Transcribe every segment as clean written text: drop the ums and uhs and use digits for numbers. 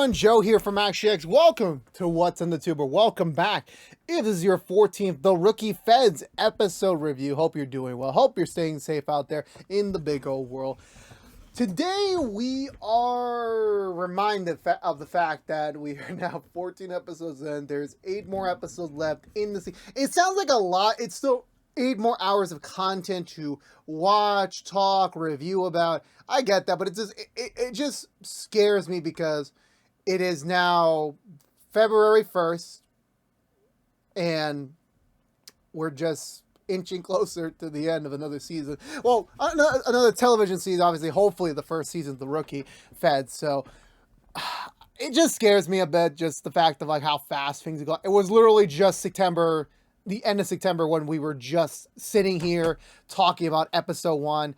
everyone, Joe here from ActionX. Welcome to What's in the Tuber. Welcome back. If this is your 14th The Rookie Feds episode review, hope you're doing well. Hope you're staying safe out there in the big old world. Today we are reminded of the fact that we are now 14 episodes in. There's 8 more episodes left in the season. It sounds like a lot. It's still 8 more hours of content to watch, talk, review about. I get that, but it just scares me because it is now February 1st and we're just inching closer to the end of another season. Well, another television season, obviously, hopefully the first season of The Rookie Fed. So it just scares me a bit, just the fact of like how fast things go. It was literally just September, the end of September, when we were just sitting here talking about episode 1.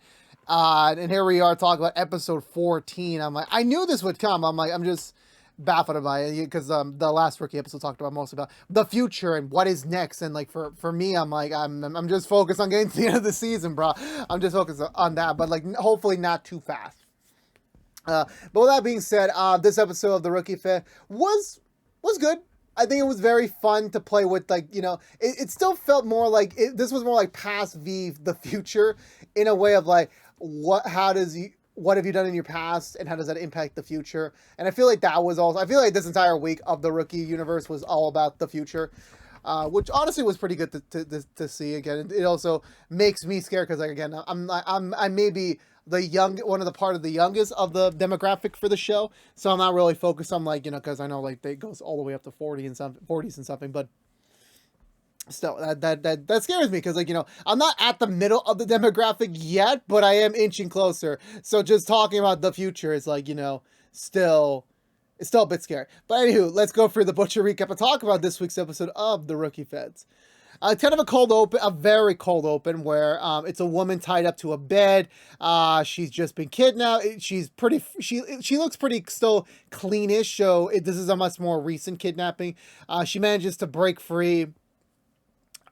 And here we are talking about episode 14. I'm like, I knew this would come. I'm just baffled by it because the last Rookie episode talked about mostly about the future and what is next. And like for me, I'm like, I'm just focused on getting to the end of the season, bro. I'm just focused on that, but like hopefully not too fast. But with that being said, this episode of The Rookie Fed was good. I think it was very fun to play with, like, you know, it still felt more like, this was more like past v the future in a way of like, what have you done in your past and how does that impact the future? And I feel like that was also, I feel like this entire week of the Rookie universe was all about the future, which honestly was pretty good to see again. It also makes me scared because, like, again, I may be the part of the youngest of the demographic for the show, so I'm not really focused on, like, you know, because I know like they goes all the way up to 40s and something, but still that scares me because, like, you know, I'm not at the middle of the demographic yet, but I am inching closer. So just talking about the future is, like, you know, it's still a bit scary. But anywho, let's go for the butcher recap and talk about this week's episode of The Rookie Feds. Kind of a very cold open where it's a woman tied up to a bed. She's just been kidnapped. She looks pretty still cleanish. So this is a much more recent kidnapping. She manages to break free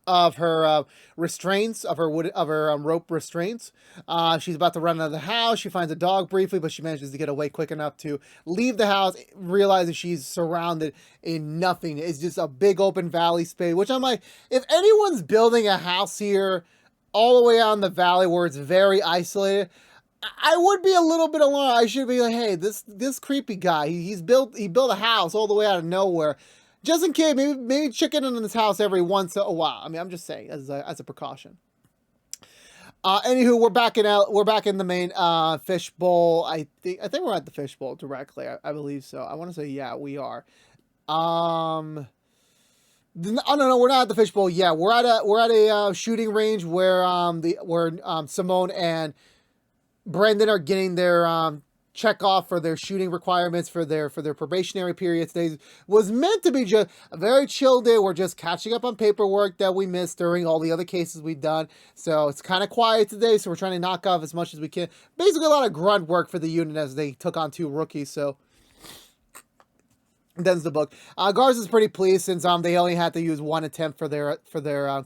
of her restraints, of her rope restraints. She's about to run out of the house. She finds a dog briefly, but she manages to get away quick enough to leave the house, realizing she's surrounded in nothing. It's just a big open valley space, which I'm like, if anyone's building a house here all the way out in the valley where it's very isolated, I would be a little bit alarmed. I should be like, hey, this creepy guy, he built a house all the way out of nowhere. Just in case, maybe chicken in this house every once in a while. I mean, I'm just saying as a precaution. Anywho, we're back in the main fish bowl. I think we're at the fish bowl directly. I believe so. I want to say, yeah, we are. No, we're not at the fish bowl. Yeah, we're at a shooting range where Simone and Brendan are getting their check off for their shooting requirements for their probationary period. Today was meant to be just a very chill day. We're just catching up on paperwork that we missed during all the other cases we've done. So it's kind of quiet today. So we're trying to knock off as much as we can. Basically a lot of grunt work for the unit as they took on 2 rookies. So then's the book. Garza's pretty pleased since they only had to use 1 attempt for their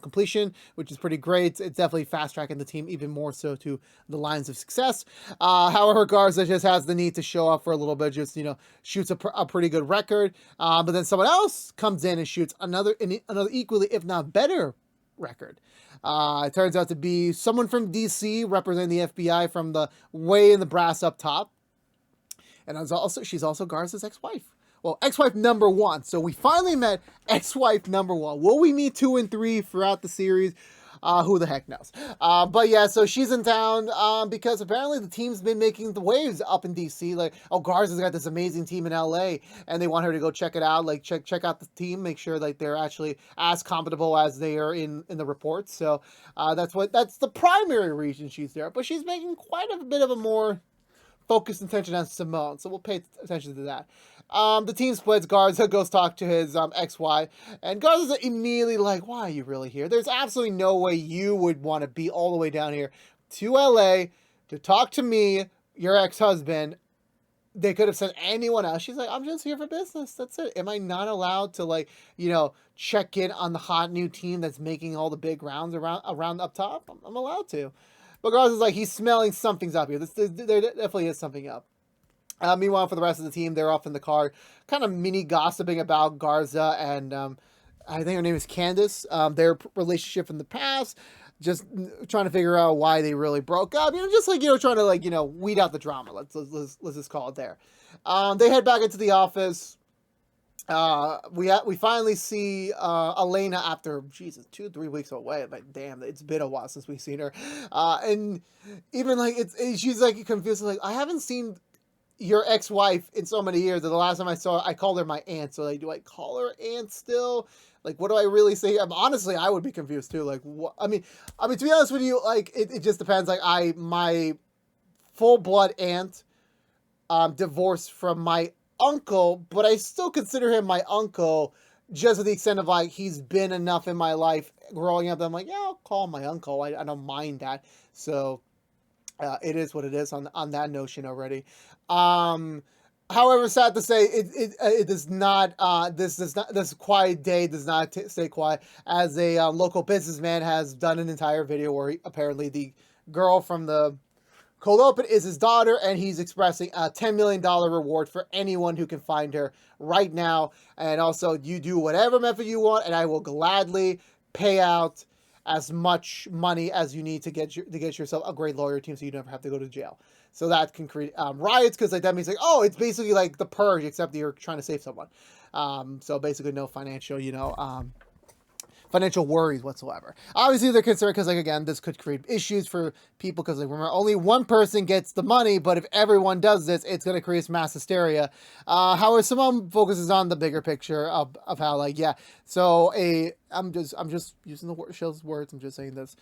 completion, which is pretty great. It's definitely fast tracking the team even more so to the lines of success. However, Garza just has the need to show up for a little bit, just, you know, shoots a pretty good record. But then someone else comes in and shoots another equally, if not better, record. It turns out to be someone from DC representing the FBI from the way in the brass up top, and she's also Garza's ex-wife. Well, ex-wife number 1. So we finally met ex-wife number 1. Will we meet 2 and 3 throughout the series? Who the heck knows? But yeah, so she's in town because apparently the team's been making the waves up in DC. Like, oh, Garza's got this amazing team in LA, and they want her to go check it out. Like, check out the team, make sure like they're actually as compatible as they are in the reports. So that's the primary reason she's there. But she's making quite a bit of a more focused attention on Simone, so we'll pay attention to that. The team splits. Garza goes talk to his ex-wife, and Garza's immediately like, why are you really here? There's absolutely no way you would want to be all the way down here to LA to talk to me, your ex-husband. They could have sent anyone else. She's like, I'm just here for business. That's it. Am I not allowed to, like, you know, check in on the hot new team that's making all the big rounds around up top? I'm allowed to. But Garza's like, he's smelling something's up here. There definitely is something up. Meanwhile, for the rest of the team, they're off in the car, kind of mini gossiping about Garza and I think her name is Candace. Their relationship in the past, just trying to figure out why they really broke up. Just like trying to weed out the drama. Let's just call it there. They head back into the office. We finally see Elena after 2-3 weeks away. Like damn, it's been a while since we've seen her, and even she's like confused. Like I haven't seen your ex-wife in so many years. And the last time I saw her, I called her my aunt. So do I call her aunt still? Like, what do I really say? Honestly, I would be confused too. Like, what? I mean, to be honest with you, it just depends. Like, my full blood aunt, divorced from my uncle, but I still consider him my uncle, just to the extent of he's been enough in my life growing up. That I'm like, yeah, I'll call him my uncle. I don't mind that. So. It is what it is on that notion already. However, sad to say, it does not. This quiet day does not stay quiet, as a local businessman has done an entire video where apparently the girl from the cold open is his daughter, and he's expressing a $10 million reward for anyone who can find her right now. And also, you do whatever method you want, and I will gladly pay out as much money as you need to get yourself a great lawyer team, so you never have to go to jail. So that can create riots, because that means it's basically like the purge, except you're trying to save someone. So basically no financial financial worries whatsoever. Obviously, they're concerned because, again, this could create issues for people because, remember, only one person gets the money, but if everyone does this, it's going to create mass hysteria. However, Simone focuses on the bigger picture of how, so I'm just using the show's words. I'm just saying this.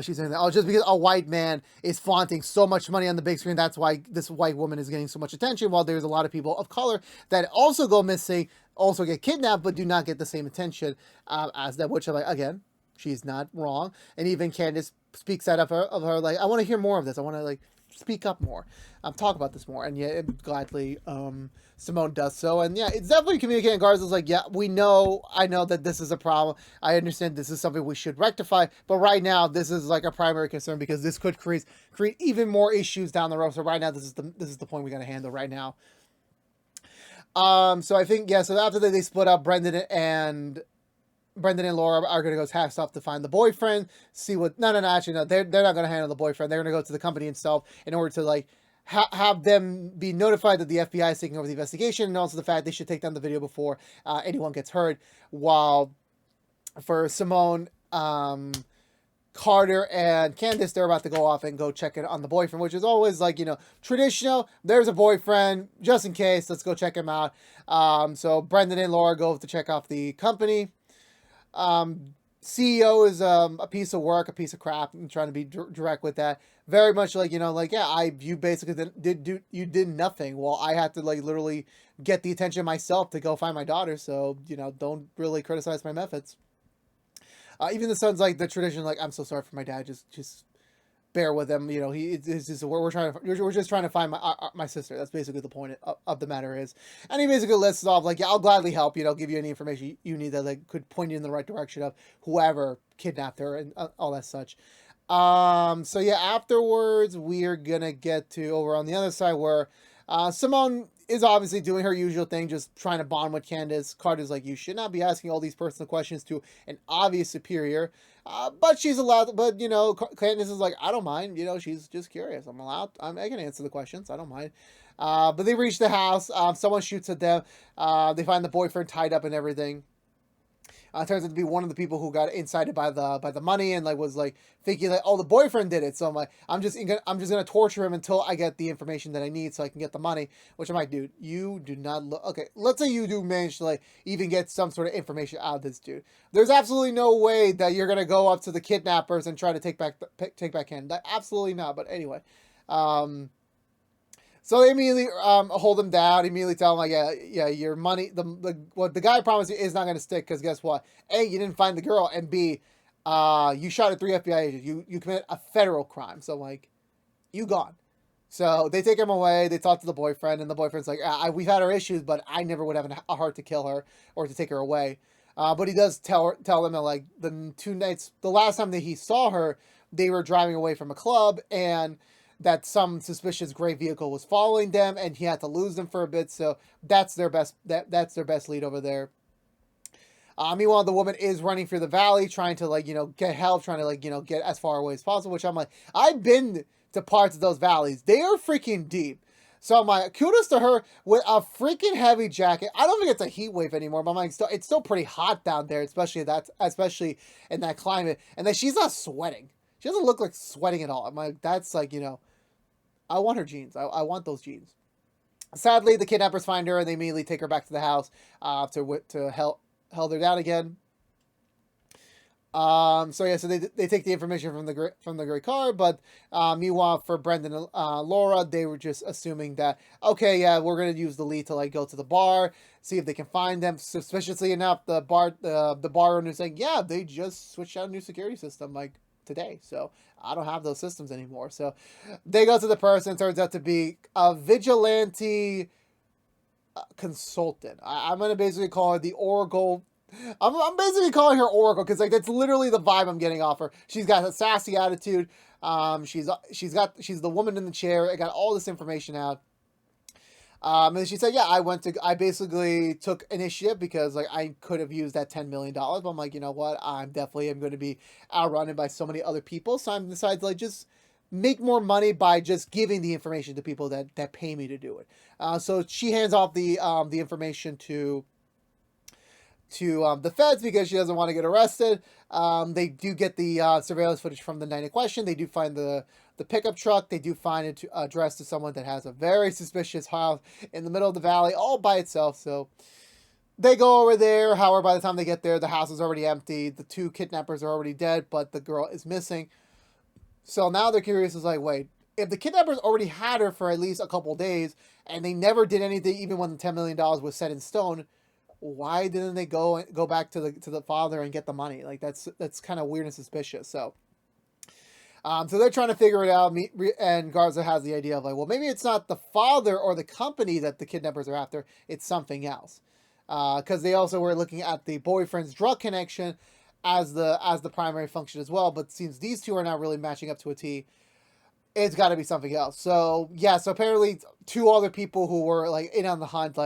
She's saying that, just because a white man is flaunting so much money on the big screen, that's why this white woman is getting so much attention, while there's a lot of people of color that also go missing, also get kidnapped, but do not get the same attention as that, which, again, she's not wrong. And even Candace speaks out of her, I want to hear more of this. I want to, speak up more, talk about this more. And yeah, gladly, Simone does so. And yeah, it's definitely communicating. Garza's I know that this is a problem. I understand this is something we should rectify, but right now this is a primary concern, because this could create even more issues down the road. So right now, this is the point we got to handle right now. So I think, so after they split up, Brendan and Laura are going to go task stuff to find the boyfriend, see what, actually, no, they're not going to handle the boyfriend. They're going to go to the company itself in order to, have them be notified that the FBI is taking over the investigation, and also the fact they should take down the video before anyone gets hurt. While for Simone, Carter and Candace, they're about to go off and go check it on the boyfriend, which is always traditional. There's a boyfriend, just in case, let's go check him out. So Brendan and Laura go to check off the company. CEO is a piece of work, a piece of crap. I'm trying to be direct with that. Very much you basically did nothing. Well, I had to literally get the attention of myself to go find my daughter. So don't really criticize my methods. Even the son's the tradition, I'm so sorry for my dad. Just bear with him. We're just trying to find my sister. That's basically the point of the matter is. And he basically lists off I'll gladly help. Give you any information you need that could point you in the right direction of whoever kidnapped her and all that such. So yeah, afterwards we're gonna get to over on the other side where Simone is obviously doing her usual thing, just trying to bond with Candace. Carter's you should not be asking all these personal questions to an obvious superior. But she's allowed, but Candace is I don't mind, she's just curious. I can answer the questions. I don't mind. But they reach the house. Someone shoots at them. They find the boyfriend tied up and everything. Turns out to be one of the people who got incited by the money and was thinking the boyfriend did it. So I'm just gonna torture him until I get the information that I need so I can get the money. Which I'm dude, you do not look okay. Let's say you do manage to even get some sort of information out of this dude. There's absolutely no way that you're gonna go up to the kidnappers and try to take back Canada. Absolutely not. But anyway, so they immediately hold him down, immediately tell him, yeah, your money, what the guy promised you is not going to stick, because guess what? A, you didn't find the girl, and B, you shot at 3 FBI agents. You committed a federal crime. So, you gone. So they take him away, they talk to the boyfriend, and the boyfriend's we've had our issues, but I never would have a heart to kill her or to take her away. But he does tell them that, the 2 nights, the last time that he saw her, they were driving away from a club, and that some suspicious gray vehicle was following them, and he had to lose them for a bit. So that's their best. That's their best lead over there. Meanwhile, the woman is running through the valley, trying to get help, trying to get as far away as possible. Which I'm like, I've been to parts of those valleys; they are freaking deep. So I'm like, kudos to her with a freaking heavy jacket. I don't think it's a heat wave anymore, but I'm like, it's still pretty hot down there, especially in that climate. And then she's not sweating. She doesn't look like sweating at all. I'm like, that's like, I want her jeans. I want those jeans. Sadly, the kidnappers find her and they immediately take her back to the house to held her down again. So they take the information from the gray car, but meanwhile for Brendan and Laura, they were just assuming that, okay, yeah, we're gonna use the lead to go to the bar, see if they can find them. Suspiciously enough, the bar owner is saying, yeah, they just switched out a new security system today, so I don't have those systems anymore. So they go to the person. Turns out to be a vigilante consultant. I'm gonna basically call her the Oracle. I'm basically calling her Oracle because that's literally the vibe I'm getting off her. She's got a sassy attitude. She's the woman in the chair. I got all this information out. And she said, yeah, I basically took initiative because I could have used that $10 million. But I'm like, you know what? I'm going to be outrun by so many other people. So I'm decided to just make more money by just giving the information to people that pay me to do it. So she hands off the information to the feds because she doesn't want to get arrested. They do get the surveillance footage from the night in question. They do find the pickup truck. They do find it addressed to someone that has a very suspicious house in the middle of the valley all by itself. So they go over there. However, by the time they get there, the house is already empty. The two kidnappers are already dead, but the girl is missing. So now they're curious. Is like, wait, if the kidnappers already had her for at least a couple days and they never did anything, even when the $10 million was set in stone, why didn't they go back to the father and get the money? That's kind of weird and suspicious. So they're trying to figure it out. And Garza has the idea of well, maybe it's not the father or the company that the kidnappers are after. It's something else. Because they also were looking at the boyfriend's drug connection as the primary function as well. But since these two are not really matching up to a T, it's got to be something else. So yeah. So apparently, two other people who were in on the hunt,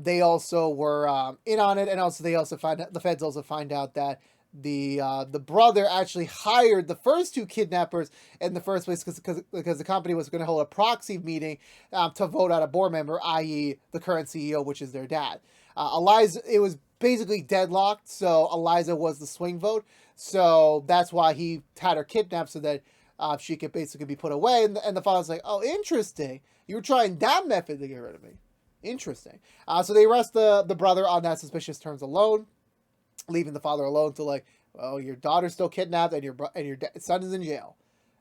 they also were in on it, and also the feds also find out that the brother actually hired the first two kidnappers in the first place because the company was going to hold a proxy meeting to vote out a board member, i.e. the current CEO, which is their dad. Eliza, it was basically deadlocked, so Eliza was the swing vote, so that's why he had her kidnapped so that she could basically be put away, and the father's like, oh, interesting, you were trying that method to get rid of me. Interesting. So they arrest the brother on that suspicious terms alone, leaving the father alone to well, your daughter's still kidnapped and your son is in jail.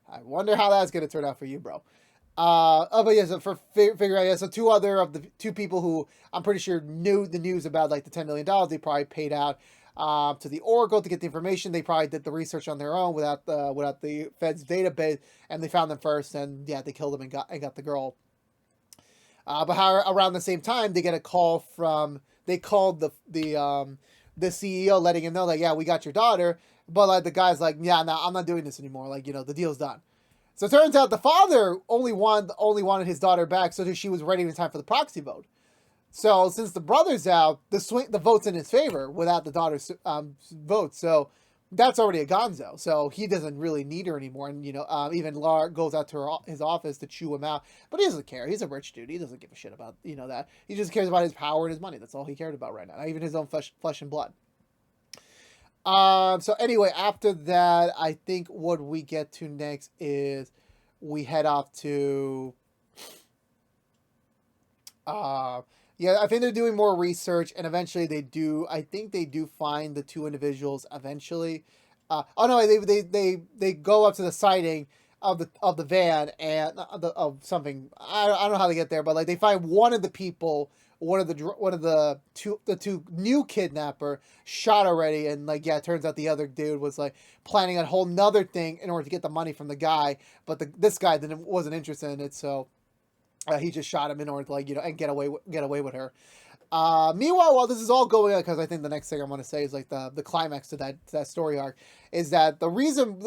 I wonder how that's going to turn out for you, bro. But yeah, so for figure out, yeah, so two other of the two people who I'm pretty sure knew the news about the $10 million, they probably paid out to the Oracle to get the information. They probably did the research on their own without the Fed's database, and they found them first, and yeah, they killed them and got the girl. But around the same time, they get a call they called the CEO, letting him know yeah, we got your daughter, but the guy's yeah, no, I'm not doing this anymore. The deal's done. So it turns out the father only wanted his daughter back so that she was ready in time for the proxy vote. So since the brother's out, the vote's in his favor without the daughter's vote. So that's already a gonzo. So he doesn't really need her anymore. And, even Laura goes out to his office to chew him out. But he doesn't care. He's a rich dude. He doesn't give a shit about, that. He just cares about his power and his money. That's all he cared about right now. Not even his own flesh and blood. So anyway, after that, I think what we get to next is we head off to... yeah, I think they're doing more research, and eventually I think they do find the two individuals eventually. Oh no, they go up to the sighting of the van and of something. I don't know how they get there, but they find one of the people, one of the two new kidnapper shot already, and yeah, it turns out the other dude was planning a whole nother thing in order to get the money from the guy, but this guy wasn't interested in it, so. He just shot him in order to and get away with her. Meanwhile, while this is all going on, because I think the next thing I want to say is the climax to that story arc is that the reason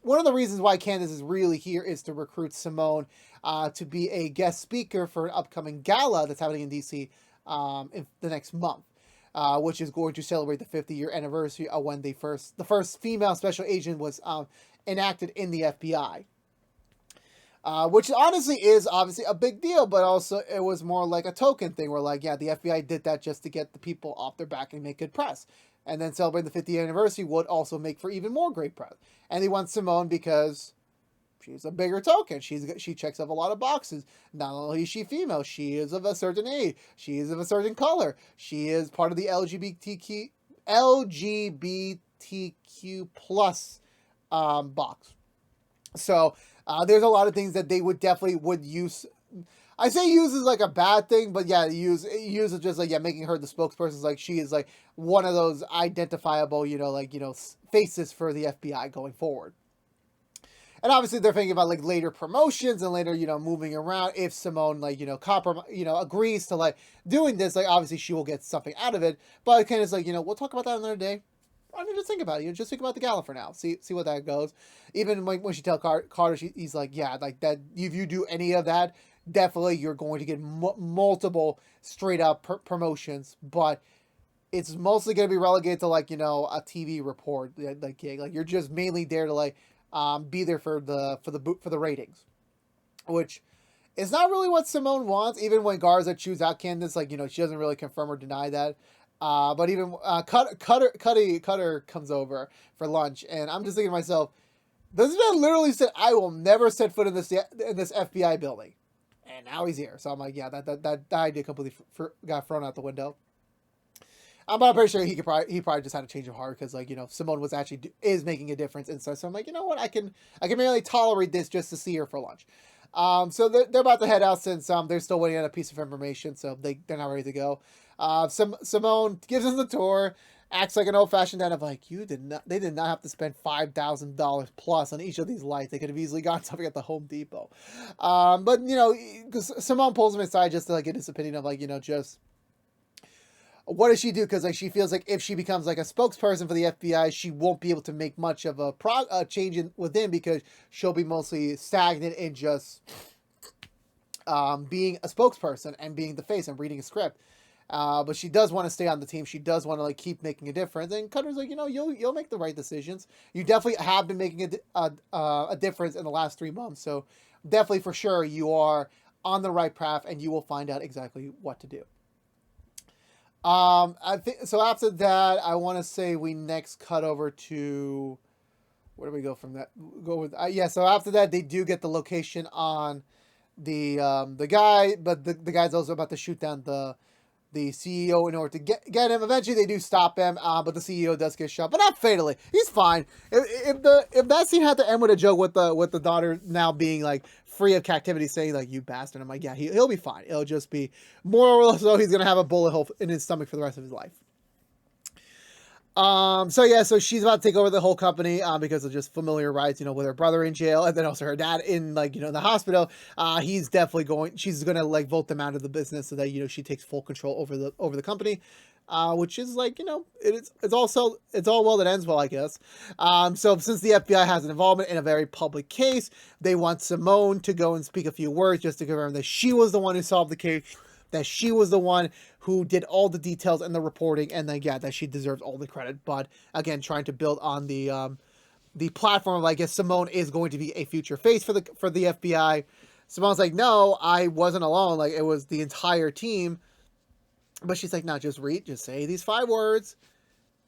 one of the reasons why Candace is really here is to recruit Simone to be a guest speaker for an upcoming gala that's happening in DC in the next month. Which is going to celebrate the 50-year anniversary of when the first female special agent was enacted in the FBI. Which honestly is obviously a big deal, but also it was more like a token thing where like, yeah, the FBI did that just to get the people off their back and make good press. And then celebrating the 50th anniversary would also make for even more great press. And they want Simone because she's a bigger token. She checks off a lot of boxes. Not only is she female, she is of a certain age. She is of a certain color. She is part of the LGBTQ plus box. So there's a lot of things that they would use. I say use is like a bad thing, but yeah, use is just like, yeah, making her the spokesperson. Like she is like one of those identifiable, faces for the FBI going forward. And obviously they're thinking about like later promotions and later, moving around. If Simone agrees to like doing this, like obviously she will get something out of it. But kind of is like, we'll talk about that another day. I mean, just think about it. Just think about the gala for now. See what that goes. Even when she tells Carter, he's like, yeah, like that. If you do any of that, definitely you're going to get multiple straight up promotions. But it's mostly going to be relegated to like a TV report. Like you're just mainly there to like be there for the ratings, which is not really what Simone wants. Even when Garza chews out Candace, like she doesn't really confirm or deny that. But even Cutter comes over for lunch, and I'm just thinking to myself, this man literally said, "I will never set foot in this FBI building," and now he's here. So I'm like, yeah, that idea completely got thrown out the window. But I'm pretty sure he probably just had a change of heart because Simone is making a difference, and so I'm like, you know what, I can merely tolerate this just to see her for lunch. So they're about to head out since they're still waiting on a piece of information, so they're not ready to go. Simone gives us the tour, acts like an old-fashioned dad of like, they did not have to spend $5,000 plus on each of these lights. They could have easily gotten something at the Home Depot. But Simone pulls him aside just to like get his opinion of like, just what does she do? Because like she feels like if she becomes like a spokesperson for the FBI, she won't be able to make much of a change within because she'll be mostly stagnant in just being a spokesperson and being the face and reading a script. But she does want to stay on the team. She does want to like keep making a difference. And Cutter's like, you'll make the right decisions. You definitely have been making a difference in the last 3 months. So definitely for sure you are on the right path, and you will find out exactly what to do. I think so. After that, I want to say we next cut over to where do we go from that? Go with yeah. So after that, they do get the location on the guy, but the guy's also about to shoot down the CEO in order to get him. Eventually, they do stop him, but the CEO does get shot, but not fatally. He's fine. If that scene had to end with a joke with the daughter now being like free of captivity, saying like "you bastard," I'm like, yeah, he'll be fine. It'll just be more or less so he's gonna have a bullet hole in his stomach for the rest of his life. So she's about to take over the whole company, because of just familiar rights, with her brother in jail, and then also her dad in the hospital. She's gonna like vote them out of the business so that, she takes full control over the company, which is like, it's all well that ends well, I guess. So since the FBI has an involvement in a very public case, they want Simone to go and speak a few words just to confirm that she was the one who solved the case, that she was the one who did all the details and the reporting, and then, yeah, that she deserves all the credit. But again, trying to build on the platform of, I guess, Simone is going to be a future face for the FBI. Simone's like, no, I wasn't alone. Like, it was the entire team. But she's like, no, just say these 5 words,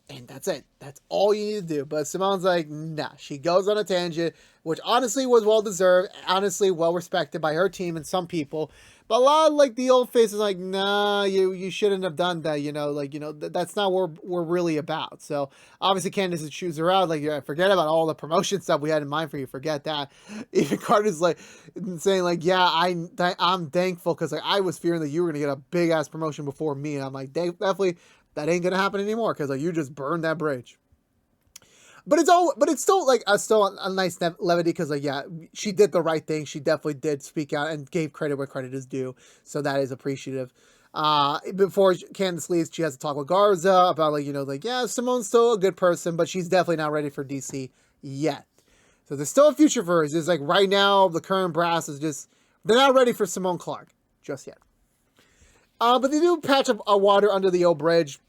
and that's it. That's all you need to do. But Simone's like, nah. She goes on a tangent, which honestly was well-deserved, honestly well-respected by her team and some people. But a lot of, like, the old face is like, nah, you shouldn't have done that, that's not what we're really about. So, obviously, Candace chews her out, like, yeah, forget about all the promotion stuff we had in mind for you, forget that. Even Carter's, like, saying, like, yeah, I'm thankful, because, like, I was fearing that you were going to get a big-ass promotion before me, and I'm like, definitely, that ain't going to happen anymore, because, like, you just burned that bridge. But it's still like a nice levity because, like, yeah, she did the right thing. She definitely did speak out and gave credit where credit is due. So that is appreciative. Before Candace leaves, she has to talk with Garza about, like, yeah, Simone's still a good person, but she's definitely not ready for DC yet. So there's still a future for her. It's just like right now, the current brass is just, they're not ready for Simone Clark just yet. But they do patch up water under the old bridge,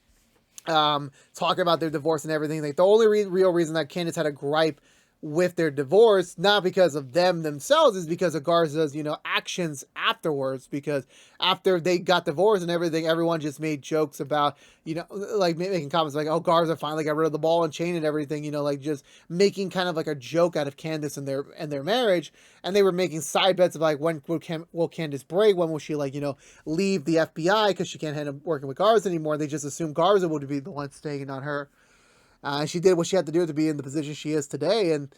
talking about their divorce and everything. Like the only real reason that Candace had a gripe with their divorce, not because of them themselves, is because of Garza's, actions afterwards. Because after they got divorced and everything, everyone just made jokes about, like making comments like, oh, Garza finally got rid of the ball and chain and everything, like just making kind of like a joke out of Candace and their marriage. And they were making side bets of like, when will Candace break? When will she leave the FBI because she can't handle working with Garza anymore? And they just assumed Garza would be the one staying, not her. She did what she had to do to be in the position she is today, and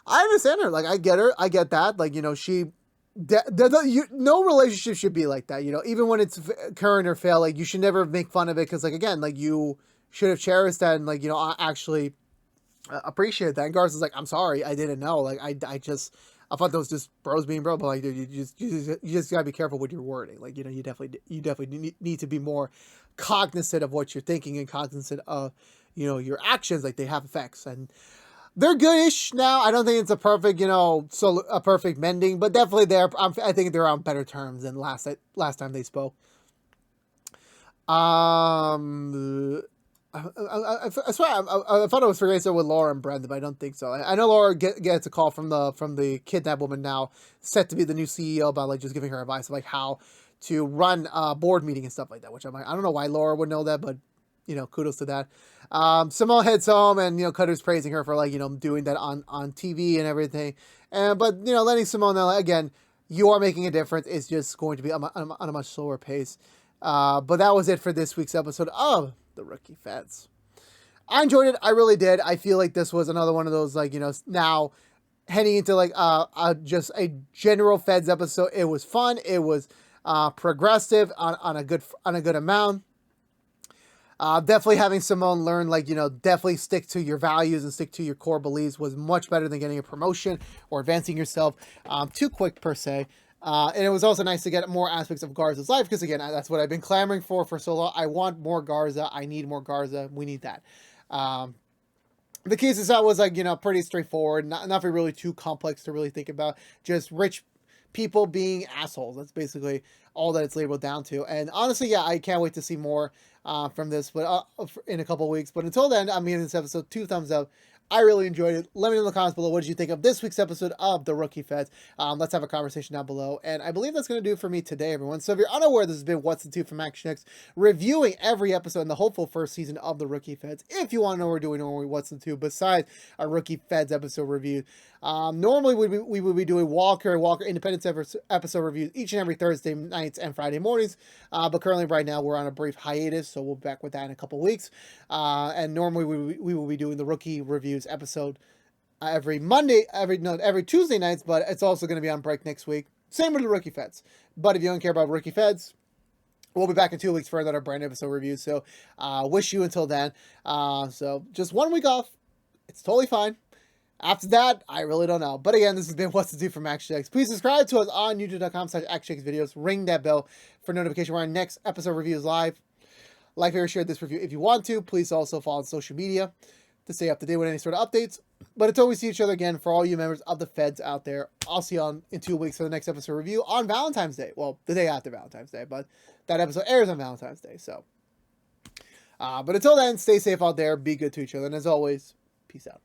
I understand her. Like, I get her. I get that. Like, no relationship should be like that. Even when it's current or fail, like, you should never make fun of it because, like, again, like, you should have cherished that and, like, actually appreciate that. And Garza's like, I'm sorry, I didn't know. Like, I thought that was just bros being bro, but like, dude, you just gotta be careful with your wording. Like, you definitely need to be more cognizant of what you're thinking and cognizant of, your actions. Like, they have effects, and they're goodish now. I don't think it's a perfect, a perfect mending, but definitely I think they're on better terms than last time they spoke. I swear, I thought it was forgetting with Laura and Brenda, but I don't think so. I know Laura gets a call from the kidnapped woman now, set to be the new CEO, about like just giving her advice of like how to run a board meeting and stuff like that. Which I'm like, I don't know why Laura would know that, but kudos to that. Simone heads home, and Cutter's praising her for like doing that on TV and everything, but letting Simone know again, you are making a difference. It's just going to be on a much slower pace. But that was it for this week's episode of the Rookie Feds. I enjoyed it. I really did. I feel like this was another one of those, like, now heading into like just a general Feds episode. It was fun. It was progressive on a good amount. Definitely having Simone learn, like, definitely stick to your values and stick to your core beliefs was much better than getting a promotion or advancing yourself too quick per se. And it was also nice to get more aspects of Garza's life because, again, that's what I've been clamoring for so long. I want more Garza. I need more Garza. We need that. The case itself was, like, pretty straightforward. Nothing really too complex to really think about. Just rich people being assholes. That's basically all that it's labeled down to. And honestly, yeah, I can't wait to see more from this, but in a couple of weeks. But until then, I'm giving this episode 2 thumbs up. I really enjoyed it. Let me know in the comments below, what did you think of this week's episode of The Rookie Feds? Let's have a conversation down below. And I believe that's going to do it for me today, everyone. So if you're unaware, this has been What's the Two from ActionX, reviewing every episode in the hopeful first season of The Rookie Feds. If you want to know what we're doing normally, What's the Two, besides our Rookie Feds episode review, normally we would be doing Walker Independence episode reviews each and every Thursday nights and Friday mornings. But currently, right now, we're on a brief hiatus, so we'll be back with that in a couple weeks. And normally we will be doing the Rookie Reviews episode every Tuesday nights, but it's also going to be on break next week. Same with the Rookie Feds. But if you don't care about Rookie Feds, we'll be back in 2 weeks for another brand episode review. So wish you until then. So just 1 week off. It's totally fine. After that, I really don't know. But again, this has been What's to Do from ActionX. Please subscribe to us on youtube.com/ActionX videos. Ring that bell for notification when our next episode review is live. Like, favorite, share this review if you want to. Please also follow on social media to stay up to date with any sort of updates. But until we see each other again, for all you members of the Feds out there, I'll see you in 2 weeks for the next episode review on Valentine's Day. Well, the day after Valentine's Day, but that episode airs on Valentine's Day. So, but until then, stay safe out there. Be good to each other. And as always, peace out.